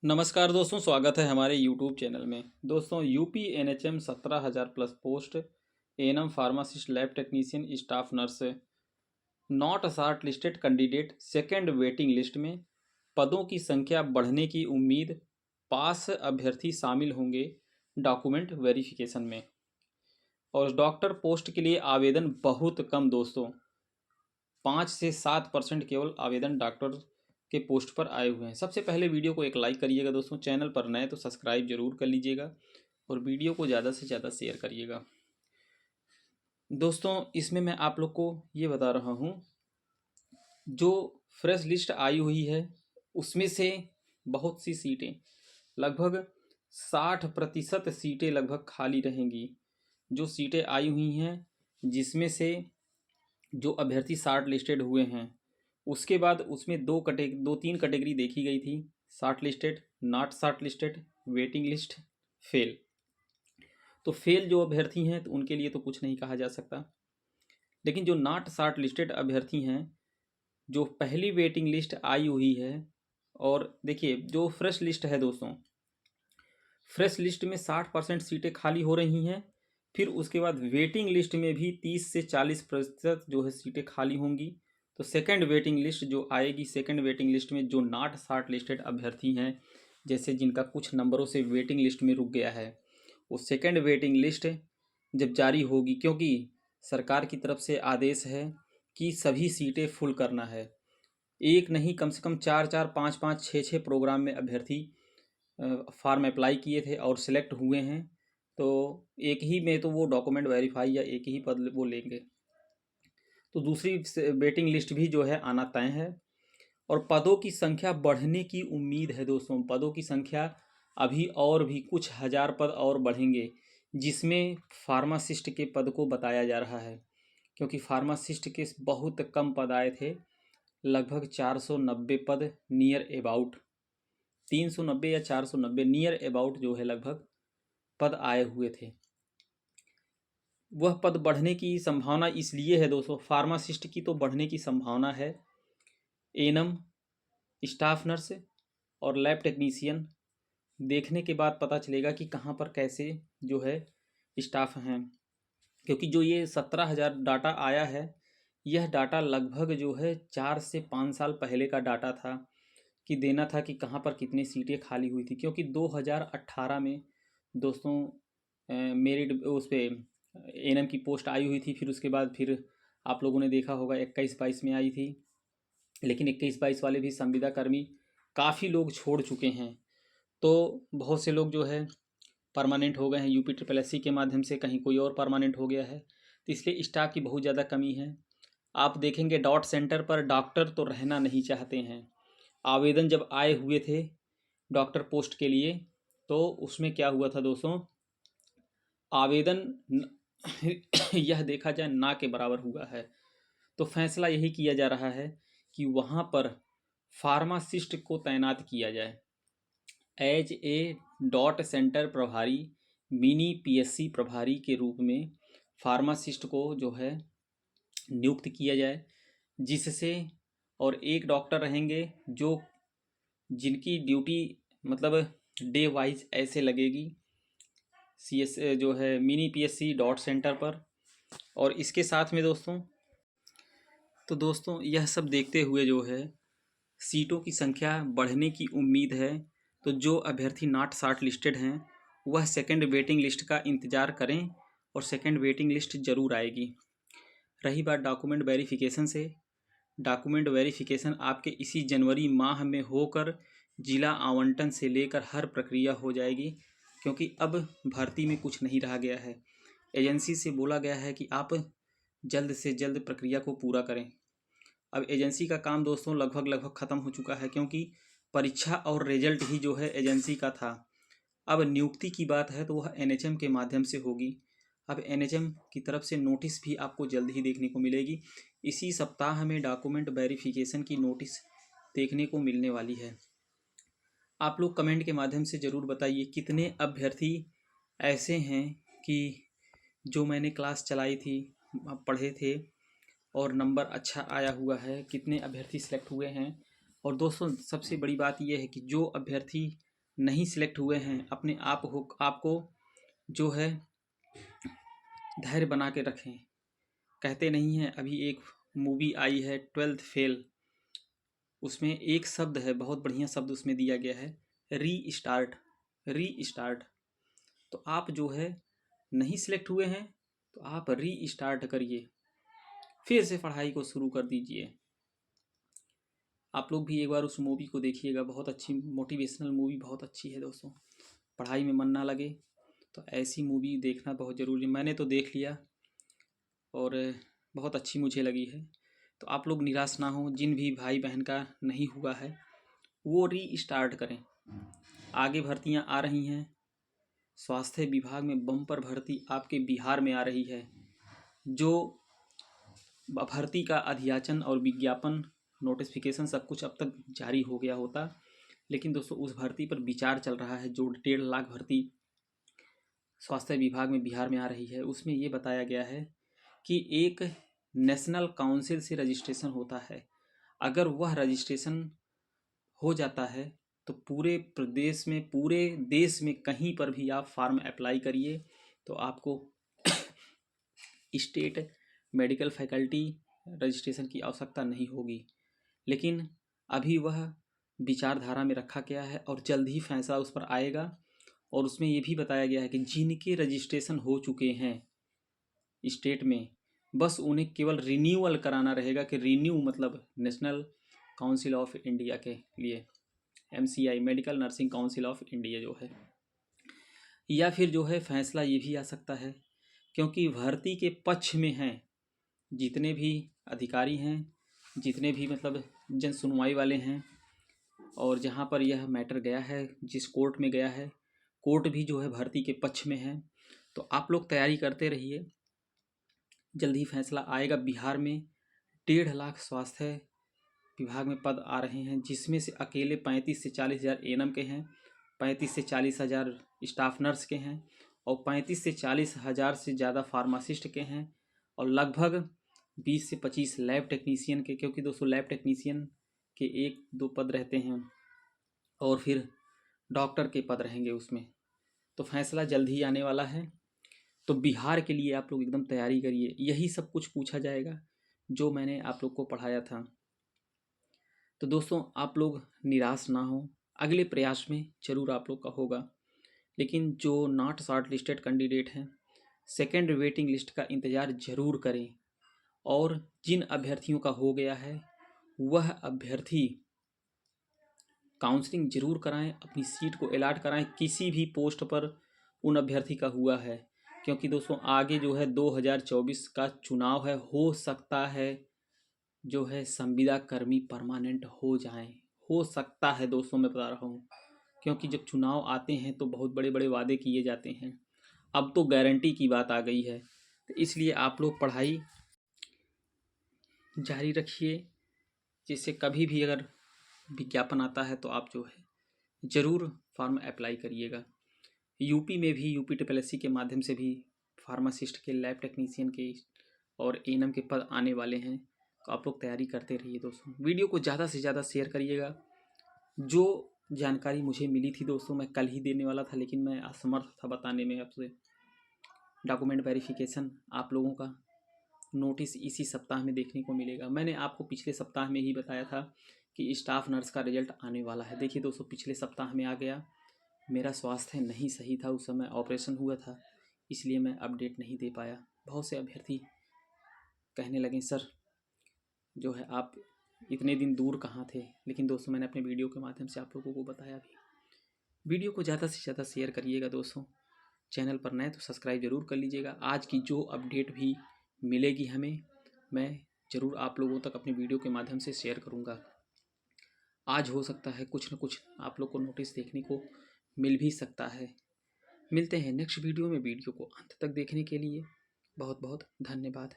नमस्कार दोस्तों, स्वागत है हमारे YouTube चैनल में। दोस्तों, UP NHM 17,000 plus post, ANM pharmacist, lab technician, staff nurse, not short listed candidate second waiting list में। पदों की संख्या बढ़ने की उम्मीद, पास अभ्यर्थी शामिल होंगे डॉक्यूमेंट वेरिफिकेशन में। और डॉक्टर पोस्ट के लिए आवेदन बहुत कम दोस्तों, 5 से 7% केवल आवेदन डॉक्टर के पोस्ट पर आए हुए हैं। सबसे पहले वीडियो को एक लाइक करिएगा दोस्तों, चैनल पर नए तो सब्सक्राइब जरूर कर लीजिएगा और वीडियो को ज़्यादा से ज़्यादा शेयर करिएगा। दोस्तों, इसमें मैं आप लोग को ये बता रहा हूँ, जो फ्रेश लिस्ट आई हुई है उसमें से बहुत सी सीटें, लगभग 60% सीटें लगभग खाली रहेंगी। जो सीटें आई हुई हैं, जिसमें से जो अभ्यर्थी शार्ट लिस्टेड हुए हैं, उसके बाद उसमें दो तीन कैटेगरी देखी गई थी: short listed, not short listed, waiting list, fail. तो फेल जो अभ्यर्थी हैं तो उनके लिए तो कुछ नहीं कहा जा सकता, लेकिन जो नॉट शार्ट लिस्टेड अभ्यर्थी हैं, जो पहली वेटिंग लिस्ट आई हुई है, और देखिए जो फ्रेश लिस्ट है दोस्तों, फ्रेश लिस्ट में 60% सीटें खाली हो रही हैं। फिर उसके बाद वेटिंग लिस्ट में भी 30 से 40% जो है सीटें खाली होंगी। तो सेकंड वेटिंग लिस्ट जो आएगी, सेकंड वेटिंग लिस्ट में जो नॉट शॉर्ट लिस्टेड अभ्यर्थी हैं, जैसे जिनका कुछ नंबरों से वेटिंग लिस्ट में रुक गया है, वो सेकंड वेटिंग लिस्ट जब जारी होगी, क्योंकि सरकार की तरफ से आदेश है कि सभी सीटें फुल करना है। एक नहीं, कम से कम 4-4, 5-5, 6-6 प्रोग्राम में अभ्यर्थी फॉर्म अप्लाई किए थे और सिलेक्ट हुए हैं। तो एक ही में तो वो डॉक्यूमेंट वेरीफाई या एक ही पद वो लेंगे। तो दूसरी वेटिंग लिस्ट भी जो है आना तय है। और पदों की संख्या बढ़ने की उम्मीद है दोस्तों। पदों की संख्या अभी और भी कुछ हज़ार पद और बढ़ेंगे, जिसमें फार्मासिस्ट के पद को बताया जा रहा है, क्योंकि फार्मासिस्ट के बहुत कम पद आए थे, लगभग 490 पद नियर अबाउट, 390 या 490 नियर अबाउट जो है लगभग पद आए हुए थे। वह पद बढ़ने की संभावना इसलिए है दोस्तों, फार्मासिस्ट की तो बढ़ने की संभावना है, एएनएम, स्टाफ नर्स और लैब टेक्नीशियन देखने के बाद पता चलेगा कि कहाँ पर कैसे जो है स्टाफ हैं। क्योंकि जो ये 17,000 डाटा आया है, यह डाटा लगभग जो है 4 से 5 साल पहले का डाटा था, कि देना था कि कहाँ पर कितनी सीटें खाली हुई थी। क्योंकि 2018 में दोस्तों मेरिट उस पर एएनएम की पोस्ट आई हुई थी। फिर उसके बाद फिर आप लोगों ने देखा होगा 21-22 में आई थी, लेकिन 21-22 वाले भी संविदा कर्मी काफ़ी लोग छोड़ चुके हैं। तो बहुत से लोग जो है परमानेंट हो गए हैं यूपी ट्रिपल एस सी के माध्यम से, कहीं कोई और परमानेंट हो गया है। तो इसलिए स्टाफ की बहुत ज़्यादा कमी है। आप देखेंगे डॉट सेंटर पर डॉक्टर तो रहना नहीं चाहते हैं। आवेदन जब आए हुए थे डॉक्टर पोस्ट के लिए, तो उसमें क्या हुआ था दोस्तों, आवेदन यह देखा जाए ना के बराबर हुआ है। तो फैसला यही किया जा रहा है कि वहाँ पर फार्मासिस्ट को तैनात किया जाए एज ए डॉट सेंटर प्रभारी, मिनी पीएससी प्रभारी के रूप में फार्मासिस्ट को जो है नियुक्त किया जाए, जिससे, और एक डॉक्टर रहेंगे जो जिनकी ड्यूटी मतलब डे वाइज ऐसे लगेगी सीएस जो है मिनी पीएससी डॉट सेंटर पर। और इसके साथ में दोस्तों यह सब देखते हुए जो है सीटों की संख्या बढ़ने की उम्मीद है। तो जो अभ्यर्थी नॉट शॉर्ट लिस्टेड हैं, वह सेकंड वेटिंग लिस्ट का इंतज़ार करें, और सेकंड वेटिंग लिस्ट ज़रूर आएगी। रही बात डॉक्यूमेंट वेरिफिकेशन से, डॉक्यूमेंट वेरिफिकेशन आपके इसी जनवरी माह में होकर जिला आवंटन से लेकर हर प्रक्रिया हो जाएगी, क्योंकि अब भर्ती में कुछ नहीं रहा गया है। एजेंसी से बोला गया है कि आप जल्द से जल्द प्रक्रिया को पूरा करें। अब एजेंसी का काम दोस्तों लगभग ख़त्म हो चुका है, क्योंकि परीक्षा और रिजल्ट ही जो है एजेंसी का था। अब नियुक्ति की बात है तो वह एनएचएम के माध्यम से होगी। अब एनएचएम की तरफ से नोटिस भी आपको जल्द ही देखने को मिलेगी। इसी सप्ताह में डॉक्यूमेंट वेरिफिकेशन की नोटिस देखने को मिलने वाली है। आप लोग कमेंट के माध्यम से ज़रूर बताइए कितने अभ्यर्थी ऐसे हैं कि जो मैंने क्लास चलाई थी, पढ़े थे और नंबर अच्छा आया हुआ है, कितने अभ्यर्थी सेलेक्ट हुए हैं। और दोस्तों सबसे बड़ी बात यह है कि जो अभ्यर्थी नहीं सिलेक्ट हुए हैं, अपने आपको जो है धैर्य बना के रखें। कहते नहीं हैं, अभी एक मूवी आई है 12th फेल, उसमें एक शब्द है, बहुत बढ़िया शब्द उसमें दिया गया है, री स्टार्ट। री स्टार्ट। तो आप जो है नहीं सिलेक्ट हुए हैं तो आप री स्टार्ट करिए, फिर से पढ़ाई को शुरू कर दीजिए। आप लोग भी एक बार उस मूवी को देखिएगा, बहुत अच्छी मोटिवेशनल मूवी, बहुत अच्छी है दोस्तों। पढ़ाई में मन ना लगे तो ऐसी मूवी देखना बहुत ज़रूरी है। मैंने तो देख लिया और बहुत अच्छी मुझे लगी है। तो आप लोग निराश ना हो, जिन भी भाई बहन का नहीं हुआ है वो री स्टार्ट करें। आगे भर्तियां आ रही हैं, स्वास्थ्य विभाग में बम्पर भर्ती आपके बिहार में आ रही है। जो भर्ती का अधियाचन और विज्ञापन नोटिफिकेशन सब कुछ अब तक जारी हो गया होता, लेकिन दोस्तों उस भर्ती पर विचार चल रहा है। जो 1.5 लाख भर्ती स्वास्थ्य विभाग में बिहार में आ रही है, उसमें ये बताया गया है कि एक नेशनल काउंसिल से रजिस्ट्रेशन होता है। अगर वह रजिस्ट्रेशन हो जाता है तो पूरे प्रदेश में, पूरे देश में कहीं पर भी आप फॉर्म अप्लाई करिए तो आपको स्टेट मेडिकल फैकल्टी रजिस्ट्रेशन की आवश्यकता नहीं होगी। लेकिन अभी वह विचारधारा में रखा गया है और जल्द ही फैसला उस पर आएगा। और उसमें ये भी बताया गया है कि जिनके रजिस्ट्रेशन हो चुके हैं स्टेट में, बस उन्हें केवल रिन्यूअल कराना रहेगा, कि रिन्यू मतलब नेशनल काउंसिल ऑफ इंडिया के लिए, MCI medical nursing council of India जो है। या फिर जो है फैसला ये भी आ सकता है, क्योंकि भर्ती के पक्ष में हैं जितने भी अधिकारी हैं, जितने भी मतलब जन सुनवाई वाले हैं, और जहाँ पर यह मैटर गया है, जिस कोर्ट में गया है, कोर्ट भी जो है भर्ती के पक्ष में है। तो आप लोग तैयारी करते रहिए, जल्द ही फैसला आएगा। बिहार में 1.5 लाख स्वास्थ्य विभाग में पद आ रहे हैं, जिसमें से अकेले 35 से 40 हज़ार ANM के हैं, 35 से 40 हज़ार स्टाफ नर्स के हैं, और 35 से 40 हज़ार से ज़्यादा फार्मासिस्ट के हैं, और लगभग 20 से 25 लैब टेक्नीशियन के, क्योंकि दोस्तों लैब टेक्नीशियन के 1-2 पद रहते हैं, और फिर डॉक्टर के पद रहेंगे उसमें। तो फैसला जल्द ही आने वाला है। तो बिहार के लिए आप लोग एकदम तैयारी करिए। यही सब कुछ पूछा जाएगा जो मैंने आप लोग को पढ़ाया था। तो दोस्तों आप लोग निराश ना हो, अगले प्रयास में ज़रूर आप लोग का होगा। लेकिन जो नॉट शॉर्ट लिस्टेड कैंडिडेट हैं, सेकेंड वेटिंग लिस्ट का इंतज़ार ज़रूर करें। और जिन अभ्यर्थियों का हो गया है वह अभ्यर्थी काउंसलिंग जरूर कराएं, अपनी सीट को अलॉट कराएं किसी भी पोस्ट पर उन अभ्यर्थी का हुआ है। क्योंकि दोस्तों आगे जो है 2024 का चुनाव है, हो सकता है जो है संविदा कर्मी परमानेंट हो जाएं, हो सकता है दोस्तों, मैं बता रहा हूँ। क्योंकि जब चुनाव आते हैं तो बहुत बड़े बड़े वादे किए जाते हैं, अब तो गारंटी की बात आ गई है। तो इसलिए आप लोग पढ़ाई जारी रखिए, जिससे कभी भी अगर विज्ञापन आता है तो आप जो है ज़रूर फॉर्म अप्लाई करिएगा। यूपी में भी UP SSC के माध्यम से भी फार्मासिस्ट के, लैब टेक्नीशियन के और ANM के पद आने वाले हैं। तो आप लोग तैयारी करते रहिए दोस्तों। वीडियो को ज़्यादा से ज़्यादा शेयर करिएगा। जो जानकारी मुझे मिली थी दोस्तों मैं कल ही देने वाला था, लेकिन मैं असमर्थ था बताने में आपसे। डॉक्यूमेंट वेरिफिकेशन आप लोगों का नोटिस इसी सप्ताह में देखने को मिलेगा। मैंने आपको पिछले सप्ताह में ही बताया था कि स्टाफ नर्स का रिजल्ट आने वाला है। देखिए दोस्तों पिछले सप्ताह में आ गया। मेरा स्वास्थ्य नहीं सही था, उस समय ऑपरेशन हुआ था, इसलिए मैं अपडेट नहीं दे पाया। बहुत से अभ्यर्थी कहने लगे सर जो है आप इतने दिन दूर कहाँ थे, लेकिन दोस्तों मैंने अपने वीडियो के माध्यम से आप लोगों को बताया भी। वीडियो को ज़्यादा से ज़्यादा शेयर करिएगा दोस्तों। चैनल पर नए तो सब्सक्राइब ज़रूर कर लीजिएगा। आज की जो अपडेट भी मिलेगी हमें, मैं ज़रूर आप लोगों तक अपने वीडियो के माध्यम से शेयर करूँगा। आज हो सकता है कुछ न कुछ आप लोग को नोटिस देखने को मिल भी सकता है। मिलते हैं नेक्स्ट वीडियो में। वीडियो को अंत तक देखने के लिए बहुत बहुत धन्यवाद।